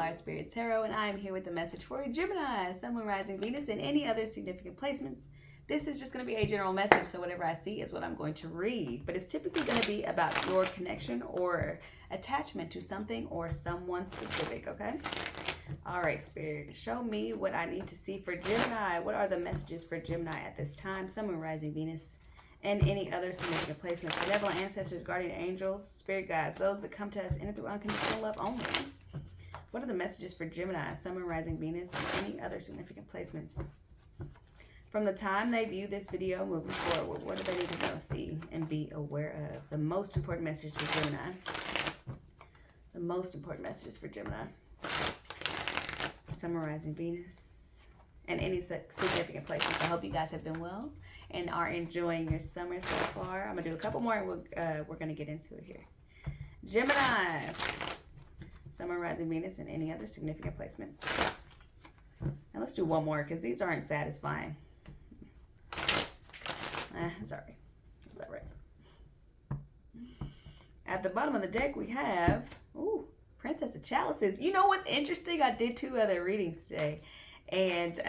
Flyer Spirit Tarot, and I am here with the message for Gemini, Sun, Moon, Rising, Venus, and any other significant placements. This is just going to be a general message, so whatever I see is what I'm going to read. But it's typically going to be about your connection or attachment to something or someone specific, okay? All right, Spirit, show me what I need to see for Gemini. What are the messages for Gemini at this time? Sun, Moon, Rising, Venus, and any other significant placements. Benevolent ancestors, guardian angels, spirit guides, those that come to us in and through unconditional love only. What are the messages for Gemini, Sun, Moon, Rising, Venus, and any other significant placements? From the time they view this video moving forward, what do they need to know, see, and be aware of? The most important messages for Gemini. The most important messages for Gemini. Sun, Moon, Rising, Venus, and any significant placements. I hope you guys have been well and are enjoying your summer so far. I'm going to do a couple more and we're going to get into it here. Gemini, Sun, Moon, Rising, Venus, and any other significant placements. And let's do one more because these aren't satisfying. Sorry. Is that right? At the bottom of the deck we have, Princess of Chalices. You know what's interesting? I did 2 other readings today. And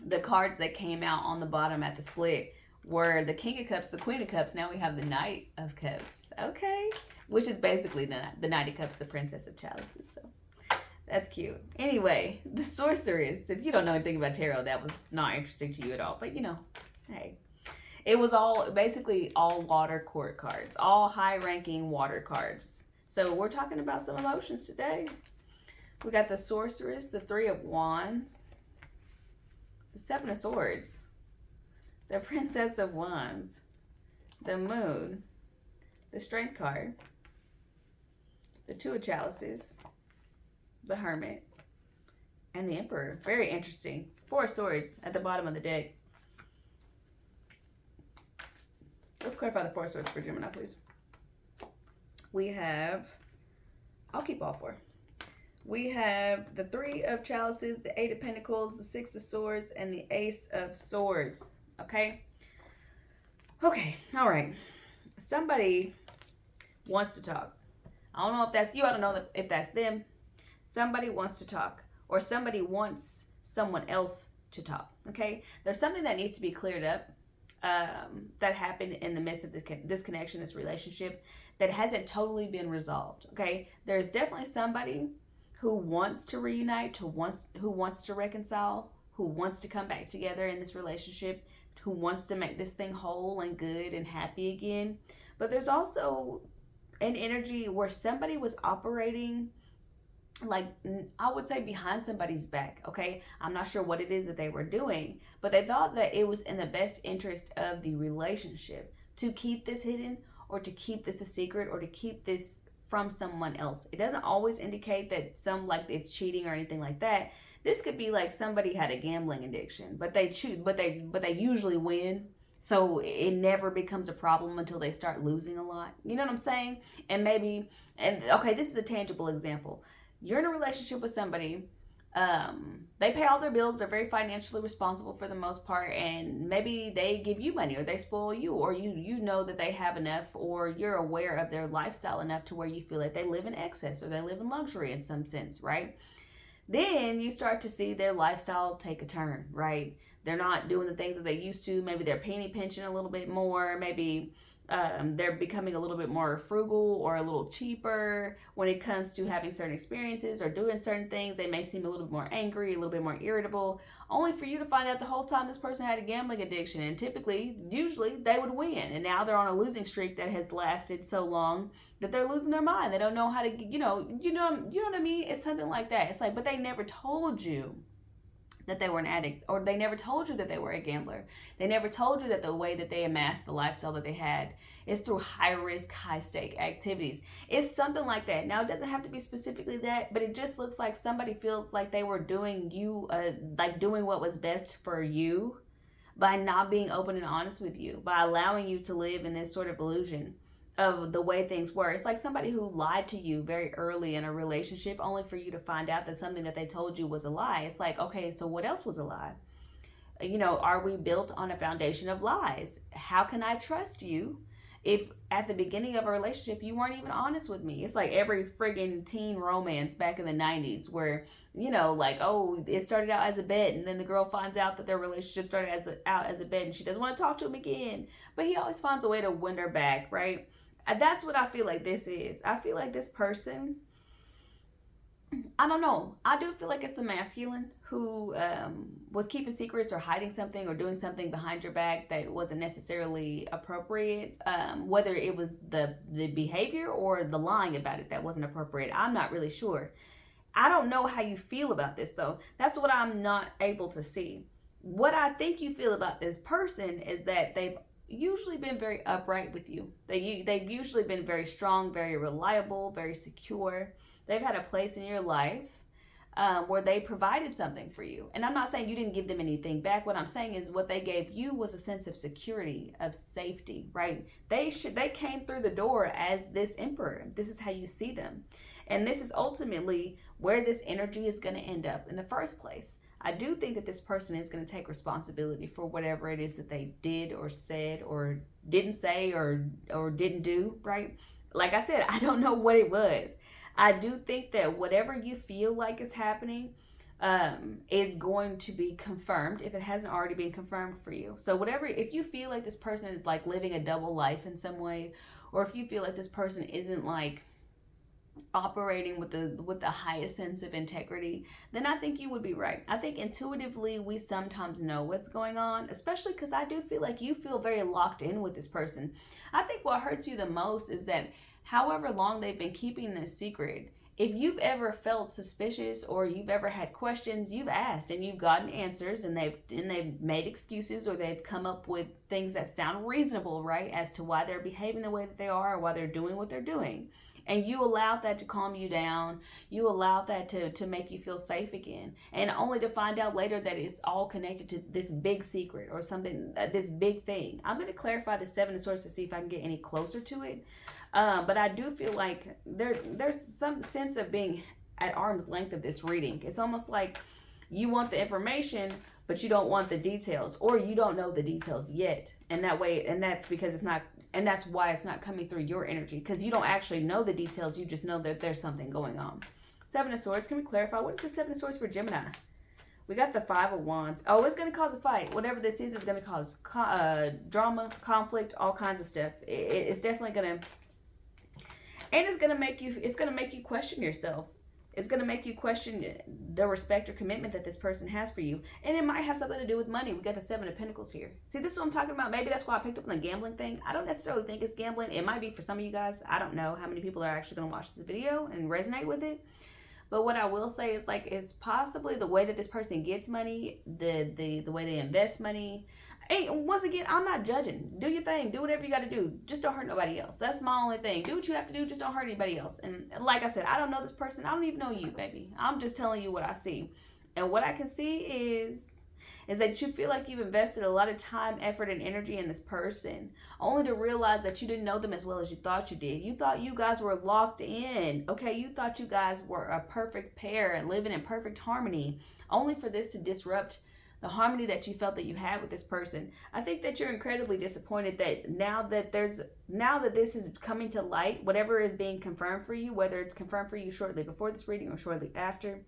the cards that came out on the bottom at the split were the King of Cups, the Queen of Cups. Now we have the Knight of Cups. Okay. Which is basically the Knight of Cups, the Princess of Chalices. So that's cute. Anyway, the Sorceress. If you don't know anything about tarot, that was not interesting to you at all. But you know, hey. It was basically all water court cards. All high-ranking water cards. So we're talking about some emotions today. We got the Sorceress, the 3 of Wands, the 7 of Swords, the Princess of Wands, the Moon, the Strength card, the 2 of Chalices, the Hermit, and the Emperor. Very interesting. 4 of Swords at the bottom of the deck. Let's clarify the 4 of Swords for Gemini, please. We have, I'll keep all 4. We have the 3 of Chalices, the 8 of Pentacles, the 6 of Swords, and the Ace of Swords. Okay? Okay. All right. Somebody wants to talk. I don't know if that's you. I don't know if that's them. Somebody wants to talk. Or somebody wants someone else to talk. Okay? There's something that needs to be cleared up that happened in the midst of this connection, this relationship, that hasn't totally been resolved. Okay? There's definitely somebody who wants to reunite, who wants to reconcile, who wants to come back together in this relationship, who wants to make this thing whole and good and happy again. But there's also an energy where somebody was operating, like, I would say, behind somebody's back, okay? I'm not sure what it is that they were doing, but they thought that it was in the best interest of the relationship to keep this hidden, or to keep this a secret, or to keep this from someone else. It doesn't always indicate that it's cheating or anything like that. This could be like somebody had a gambling addiction, but they usually win. So it never becomes a problem until they start losing a lot. You know what I'm saying? Okay, this is a tangible example. You're in a relationship with somebody. They pay all their bills. They're very financially responsible for the most part, and maybe they give you money, or they spoil you, or you know that they have enough, or you're aware of their lifestyle enough to where you feel like they live in excess, or they live in luxury in some sense, right? Then you start to see their lifestyle take a turn, right? They're not doing the things that they used to. Maybe they're penny pinching a little bit more. Maybe they're becoming a little bit more frugal or a little cheaper when it comes to having certain experiences or doing certain things. They may seem a little bit more angry, a little bit more irritable, only for you to find out the whole time this person had a gambling addiction. And usually they would win. And now they're on a losing streak that has lasted so long that they're losing their mind. They don't know how to, you know what I mean? It's something like that. It's like, but they never told you that they were an addict, or they never told you that they were a gambler. They never told you that the way that they amassed the lifestyle that they had is through high risk, high stake activities. It's something like that. Now, it doesn't have to be specifically that, but it just looks like somebody feels like they were doing doing what was best for you by not being open and honest with you, by allowing you to live in this sort of illusion of the way things were. It's like somebody who lied to you very early in a relationship only for you to find out that something that they told you was a lie. It's like, okay, so what else was a lie? Are we built on a foundation of lies? How can I trust you if at the beginning of a relationship you weren't even honest with me? It's like every friggin' teen romance back in the 90s where, you know, like, oh, it started out as a bet, and then the girl finds out that their relationship started out as a bet, and she doesn't want to talk to him again, but he always finds a way to win her back, right? And that's what I feel like this is. I feel like this person, I don't know. I do feel like it's the masculine who was keeping secrets or hiding something or doing something behind your back that wasn't necessarily appropriate. Whether it was the behavior or the lying about it that wasn't appropriate, I'm not really sure. I don't know how you feel about this though. That's what I'm not able to see. What I think you feel about this person is that they've usually been very upright with you. They've usually been very strong, very reliable, very secure. They've had a place in your life where they provided something for you. And I'm not saying you didn't give them anything back. What I'm saying is what they gave you was a sense of security, of safety, right? They came through the door as this emperor. This is how you see them. And this is ultimately where this energy is going to end up in the first place. I do think that this person is going to take responsibility for whatever it is that they did or said or didn't say or didn't do, right? Like I said, I don't know what it was. I do think that whatever you feel like is happening is going to be confirmed if it hasn't already been confirmed for you. So whatever, if you feel like this person is like living a double life in some way, or if you feel like this person isn't like operating with the highest sense of integrity, then I think you would be right. I think intuitively we sometimes know what's going on, especially because I do feel like you feel very locked in with this person. I think what hurts you the most is that however long they've been keeping this secret, if you've ever felt suspicious or you've ever had questions, you've asked and you've gotten answers, and they've made excuses, or they've come up with things that sound reasonable, right, as to why they're behaving the way that they are or why they're doing what they're doing. And you allowed that to calm you down. You allowed that to make you feel safe again. And only to find out later that it's all connected to this big secret or something, this big thing. I'm going to clarify the Seven of Swords to see if I can get any closer to it. But I do feel like there's some sense of being at arm's length of this reading. It's almost like you want the information, but you don't want the details, or you don't know the details yet. And that way, and that's because it's not, and that's why it's not coming through your energy, because you don't actually know the details. You just know that there's something going on. Seven of Swords. Can we clarify? What is the Seven of Swords for Gemini? We got the Five of Wands. Oh, it's going to cause a fight. Whatever this is going to cause drama, conflict, all kinds of stuff. It's definitely going to, and it's going to make you question yourself. It's going to make you question the respect or commitment that this person has for you. And it might have something to do with money. We got the Seven of Pentacles here. See, this is what I'm talking about. Maybe that's why I picked up on the gambling thing. I don't necessarily think it's gambling. It might be for some of you guys. I don't know how many people are actually going to watch this video and resonate with it. But what I will say is, like, it's possibly the way that this person gets money, the way they invest money. And once again, I'm not judging. Do your thing. Do whatever you got to do. Just don't hurt nobody else. That's my only thing. Do what you have to do. Just don't hurt anybody else. And like I said, I don't know this person. I don't even know you, baby. I'm just telling you what I see. And what I can see is that you feel like you've invested a lot of time, effort, and energy in this person, only to realize that you didn't know them as well as you thought you did. You thought you guys were locked in, okay? You thought you guys were a perfect pair and living in perfect harmony, only for this to disrupt the harmony that you felt that you had with this person. I think that you're incredibly disappointed that now that this is coming to light, whatever is being confirmed for you, whether it's confirmed for you shortly before this reading or shortly after,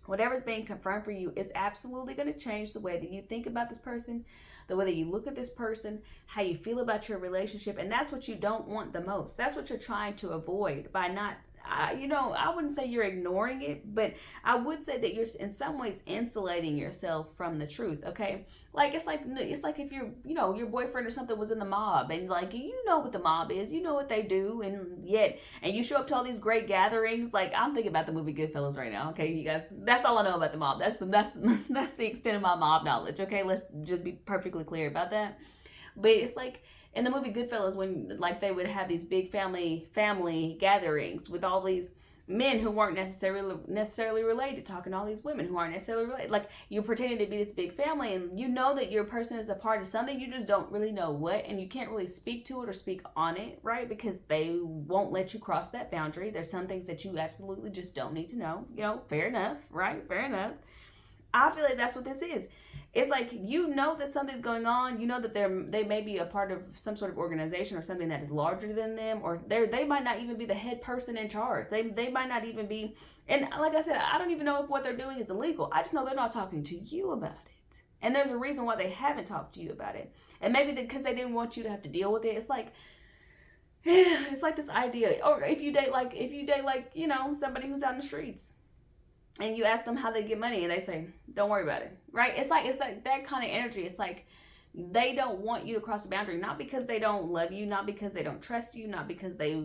whatever's being confirmed for you is absolutely going to change the way that you think about this person, the way that you look at this person, how you feel about your relationship. And that's what you don't want the most. That's what you're trying to avoid by not, I wouldn't say you're ignoring it, but I would say that you're in some ways insulating yourself from the truth, okay? Like, it's like if your boyfriend or something was in the mob, and like, you know what the mob is, you know what they do, and you show up to all these great gatherings. Like, I'm thinking about the movie Goodfellas right now, okay, you guys? That's all I know about the mob. That's the extent of my mob knowledge, okay? Let's just be perfectly clear about that. But it's like, in the movie Goodfellas, when like they would have these big family gatherings with all these men who weren't necessarily related, talking to all these women who aren't necessarily related. Like, you're pretending to be this big family, and you know that your person is a part of something, you just don't really know what, and you can't really speak to it or speak on it, right? Because they won't let you cross that boundary. There's some things that you absolutely just don't need to know. Fair enough, right? Fair enough. I feel like that's what this is. It's like, you know that something's going on. You know that they may be a part of some sort of organization or something that is larger than them, or they might not even be the head person in charge. They might not even be. And like I said, I don't even know if what they're doing is illegal. I just know they're not talking to you about it. And there's a reason why they haven't talked to you about it. And maybe because they didn't want you to have to deal with it. It's like, it's like this idea. Or if you date like, you know, somebody who's out in the streets, and you ask them how they get money, and they say, don't worry about it, right? It's like that kind of energy. It's like they don't want you to cross the boundary, not because they don't love you, not because they don't trust you, not because they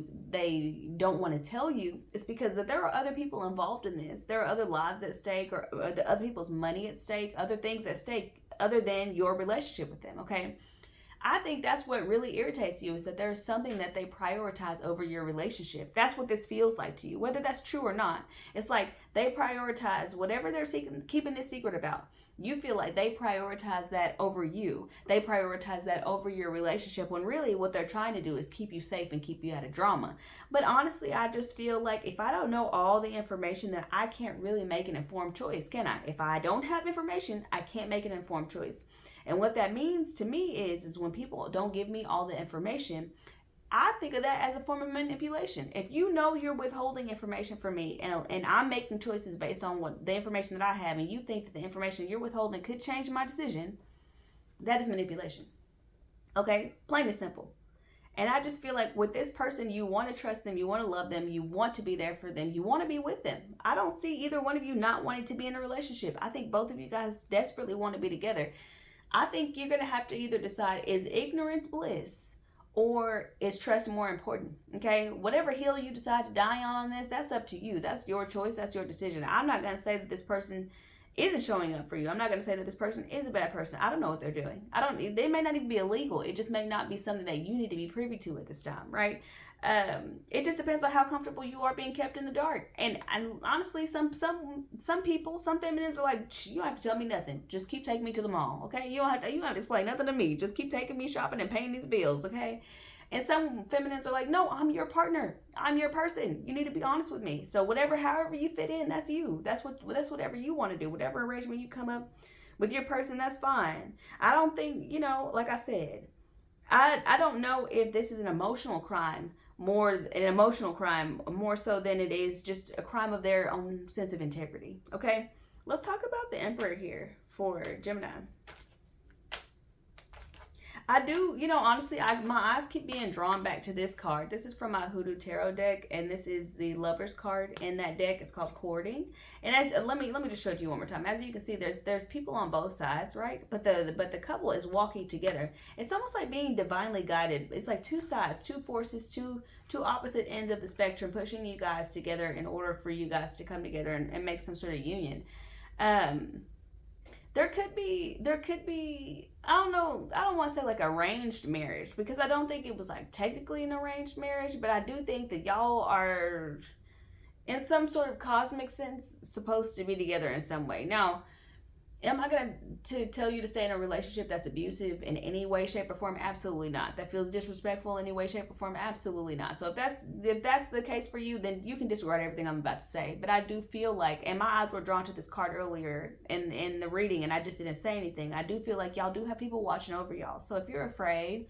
don't want to tell you. It's because that there are other people involved in this. There are other lives at stake, or the other people's money at stake, other things at stake other than your relationship with them, okay? I think that's what really irritates you, is that there's something that they prioritize over your relationship. That's what this feels like to you, whether that's true or not. It's like they prioritize whatever they're keeping this secret about. You feel like they prioritize that over you. They prioritize that over your relationship, when really what they're trying to do is keep you safe and keep you out of drama. But honestly, I just feel like if I don't know all the information, then I can't really make an informed choice, can I? If I don't have information, I can't make an informed choice. And what that means to me is when people don't give me all the information, I think of that as a form of manipulation. If you know you're withholding information from me, and I'm making choices based on what the information that I have, and you think that the information you're withholding could change my decision, that is manipulation. Okay? Plain and simple. And I just feel like with this person, you want to trust them, you want to love them, you want to be there for them, you want to be with them. I don't see either one of you not wanting to be in a relationship. I think both of you guys desperately want to be together. I think you're going to have to either decide, is ignorance bliss or is trust more important? Okay, whatever hill you decide to die on this, that's up to you. That's your choice. That's your decision. I'm not going to say that this person isn't showing up for you. I'm not going to say that this person is a bad person. I don't know what they're doing. They may not even be illegal. It just may not be something that you need to be privy to at this time, right? It just depends on how comfortable you are being kept in the dark. And honestly, some people, some feminines are like, you don't have to tell me nothing. Just keep taking me to the mall, okay? You don't have to explain nothing to me. Just keep taking me shopping and paying these bills, okay? And some feminines are like, no, I'm your partner. I'm your person. You need to be honest with me. So however you fit in, that's you. That's whatever you want to do. Whatever arrangement you come up with your person, that's fine. I don't think, like I said, I don't know if this is an emotional crime more so than it is just a crime of their own sense of integrity. Okay, let's talk about the Emperor here for Gemini. I do, honestly, my eyes keep being drawn back to this card. This is from my Hoodoo Tarot deck, and this is the Lover's card in that deck. It's called Courting. And let me just show it to you one more time. As you can see, there's people on both sides, right? But the couple is walking together. It's almost like being divinely guided. It's like two sides, two forces, two opposite ends of the spectrum, pushing you guys together in order for you guys to come together and make some sort of union. There could be, I don't know, I don't want to say like arranged marriage, because I don't think it was like technically an arranged marriage, but I do think that y'all are in some sort of cosmic sense supposed to be together in some way. Now, am I going to tell you to stay in a relationship that's abusive in any way, shape, or form? Absolutely not. That feels disrespectful in any way, shape, or form? Absolutely not. So if that's the case for you, then you can disregard everything I'm about to say. But I do feel like, and my eyes were drawn to this card earlier in the reading, and I just didn't say anything. I do feel like y'all do have people watching over y'all. So if you're afraid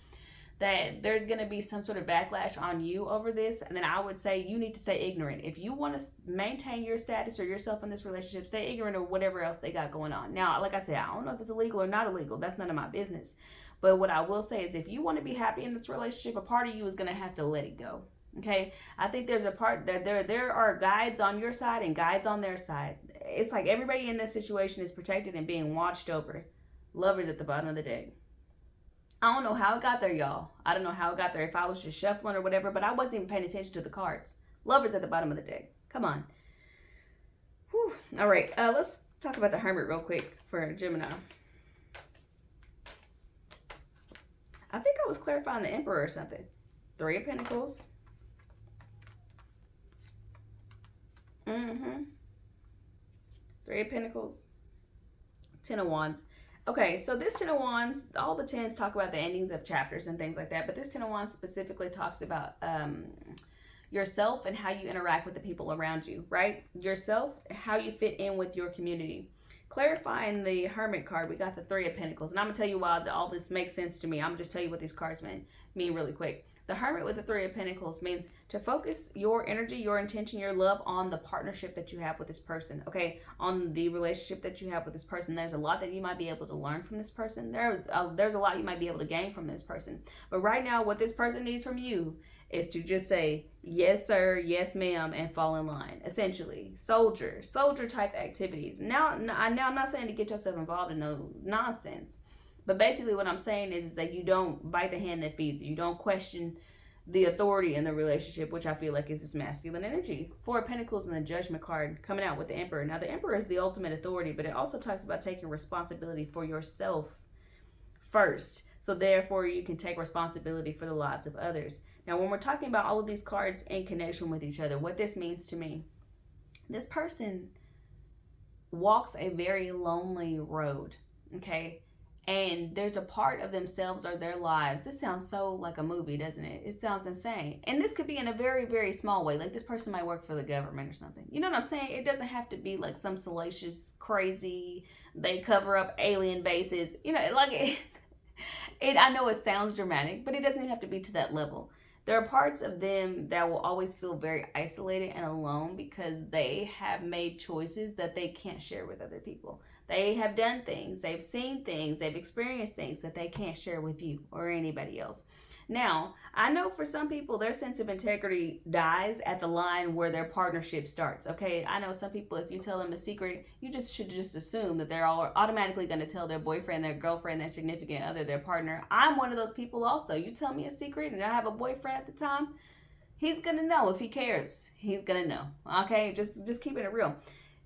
that there's going to be some sort of backlash on you over this, and then I would say you need to stay ignorant. If you want to maintain your status or yourself in this relationship, stay ignorant of whatever else they got going on. Now, like I said, I don't know if it's illegal or not illegal. That's none of my business. But what I will say is, if you want to be happy in this relationship, a part of you is going to have to let it go. Okay? I think there's a part that there are guides on your side and guides on their side. It's like everybody in this situation is protected and being watched over. Lovers at the bottom of the deck. I don't know how it got there, y'all. I don't know how it got there, if I was just shuffling or whatever, but I wasn't even paying attention to the cards. Lovers at the bottom of the deck. Come on. Whew. All right, let's talk about the Hermit real quick for Gemini. I think I was clarifying the Emperor or something. 3 of Pentacles. 3 of Pentacles. 10 of Wands. Okay, so this 10 of Wands, all the 10s talk about the endings of chapters and things like that, but this 10 of Wands specifically talks about yourself and how you interact with the people around you, right? Yourself, how you fit in with your community. Clarifying the Hermit card, we got the Three of Pentacles. And I'm going to tell you why all this makes sense to me. I'm going to just tell you what these cards mean really quick. The Hermit with the Three of Pentacles means to focus your energy, your intention, your love on the partnership that you have with this person, okay? On the relationship that you have with this person. There's a lot that you might be able to learn from this person. There's a lot you might be able to gain from this person. But right now, what this person needs from you is to just say, yes, sir, yes, ma'am, and fall in line. Essentially, soldier type activities. Now, I'm not saying to get yourself involved in no nonsense. But basically what I'm saying is that you don't bite the hand that feeds you. You don't question the authority in the relationship, which I feel like is this masculine energy. Four of Pentacles and the Judgment card coming out with the Emperor. Now, the Emperor is the ultimate authority, but it also talks about taking responsibility for yourself first. So therefore, you can take responsibility for the lives of others. Now, when we're talking about all of these cards in connection with each other, what this means to me, this person walks a very lonely road, okay? And there's a part of themselves or their lives. This sounds so like a movie, doesn't it? It sounds insane. And this could be in a very, very small way. Like this person might work for the government or something. You know what I'm saying? It doesn't have to be like some salacious, crazy, they cover up alien bases. You know, like I know it sounds dramatic, but it doesn't even have to be to that level. There are parts of them that will always feel very isolated and alone because they have made choices that they can't share with other people. They have done things, they've seen things, they've experienced things that they can't share with you or anybody else. Now, I know for some people, their sense of integrity dies at the line where their partnership starts. Okay, I know some people, if you tell them a secret, you should just assume that they're all automatically going to tell their boyfriend, their girlfriend, their significant other, their partner. I'm one of those people also. You tell me a secret and I have a boyfriend at the time, he's going to know if he cares. He's going to know. Okay, just keeping it real.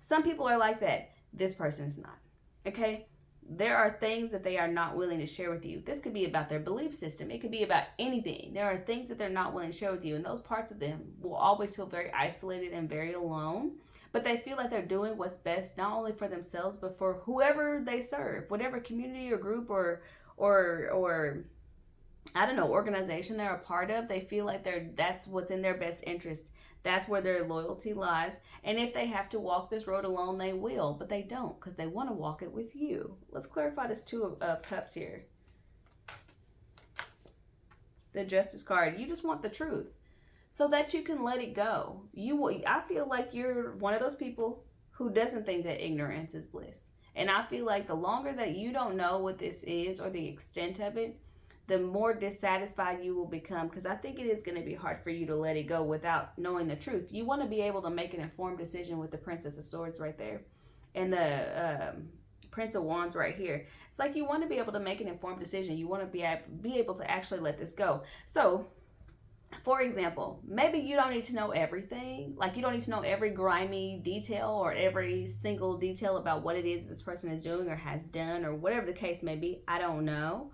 Some people are like that. This person is not. Okay? There are things that they are not willing to share with you. This could be about their belief system. It could be about anything. There are things that they're not willing to share with you. And those parts of them will always feel very isolated and very alone. But they feel like they're doing what's best, not only for themselves, but for whoever they serve. Whatever community or group or I don't know, organization they're a part of. They feel like that's what's in their best interest. That's where their loyalty lies. And if they have to walk this road alone, they will. But they don't because they want to walk it with you. Let's clarify this Two of Cups here. The Justice card. You just want the truth so that you can let it go. I feel like you're one of those people who doesn't think that ignorance is bliss. And I feel like the longer that you don't know what this is or the extent of it, the more dissatisfied you will become, because I think it is going to be hard for you to let it go without knowing the truth. You want to be able to make an informed decision with the Princess of Swords right there and the Prince of Wands right here. It's like you want to be able to make an informed decision. You want to be able to actually let this go. So, for example, maybe you don't need to know everything. Like you don't need to know every grimy detail or every single detail about what it is this person is doing or has done or whatever the case may be. I don't know.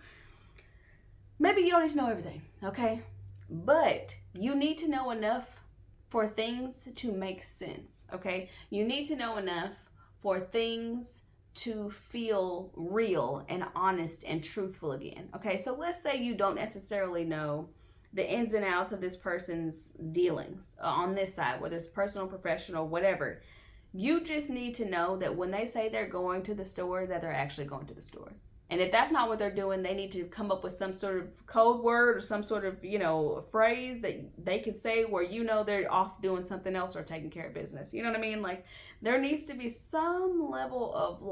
Maybe you don't need to know everything, okay? But you need to know enough for things to make sense, okay? You need to know enough for things to feel real and honest and truthful again, okay? So let's say you don't necessarily know the ins and outs of this person's dealings on this side, whether it's personal, professional, whatever. You just need to know that when they say they're going to the store, that they're actually going to the store. And if that's not what they're doing, they need to come up with some sort of code word or some sort of, phrase that they can say where they're off doing something else or taking care of business. You know what I mean? Like there needs to be some level of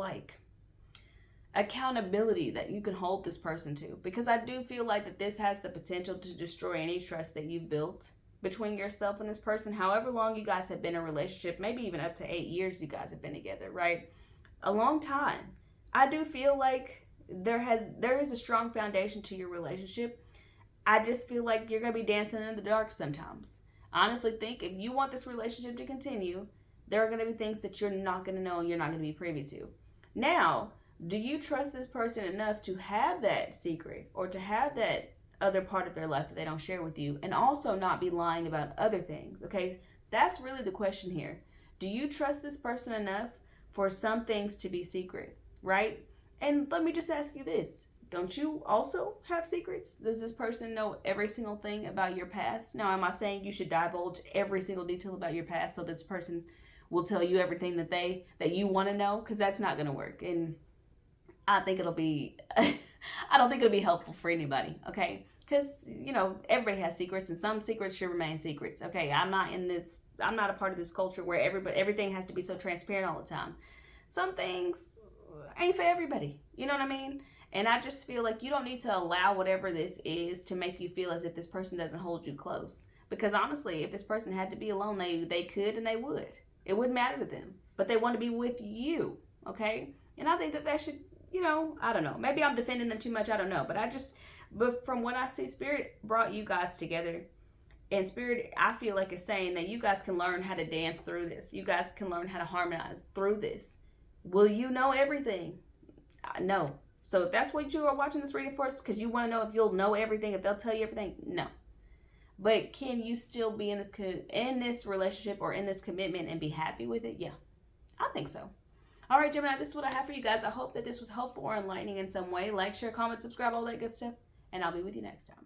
accountability that you can hold this person to. Because I do feel like that this has the potential to destroy any trust that you've built between yourself and this person. However long you guys have been in a relationship, maybe even up to 8 years you guys have been together, right? A long time. I do feel like there is a strong foundation to your relationship. I just feel like you're going to be dancing in the dark sometimes. I honestly think if you want this relationship to continue, there are going to be things that you're not going to know and you're not going to be privy to. Now, do you trust this person enough to have that secret or to have that other part of their life that they don't share with you and also not be lying about other things? Okay, that's really the question here. Do you trust this person enough for some things to be secret, right? And let me just ask you this. Don't you also have secrets? Does this person know every single thing about your past? Now, am I saying you should divulge every single detail about your past so this person will tell you everything that you want to know, because that's not going to work. And I think it'll be I don't think it'll be helpful for anybody, okay? Because, you know, everybody has secrets, and some secrets should remain secrets, okay? I'm not a part of this culture where everything has to be so transparent all the time. Some things ain't for everybody, you know what I mean? And I just feel like you don't need to allow whatever this is to make you feel as if this person doesn't hold you close. Because honestly, if this person had to be alone, they could and they would. It wouldn't matter to them. But they want to be with you, okay? And I think that should, you know, I don't know. Maybe I'm defending them too much, I don't know. But from what I see, Spirit brought you guys together. And Spirit, I feel like, is saying that you guys can learn how to dance through this. You guys can learn how to harmonize through this. Will you know everything? No. So if that's what you are watching this reading for, because you want to know if you'll know everything, if they'll tell you everything, no. But can you still be in this relationship or in this commitment and be happy with it? Yeah, I think so. All right, Gemini, this is what I have for you guys. I hope that this was helpful or enlightening in some way. Like, share, comment, subscribe, all that good stuff. And I'll be with you next time.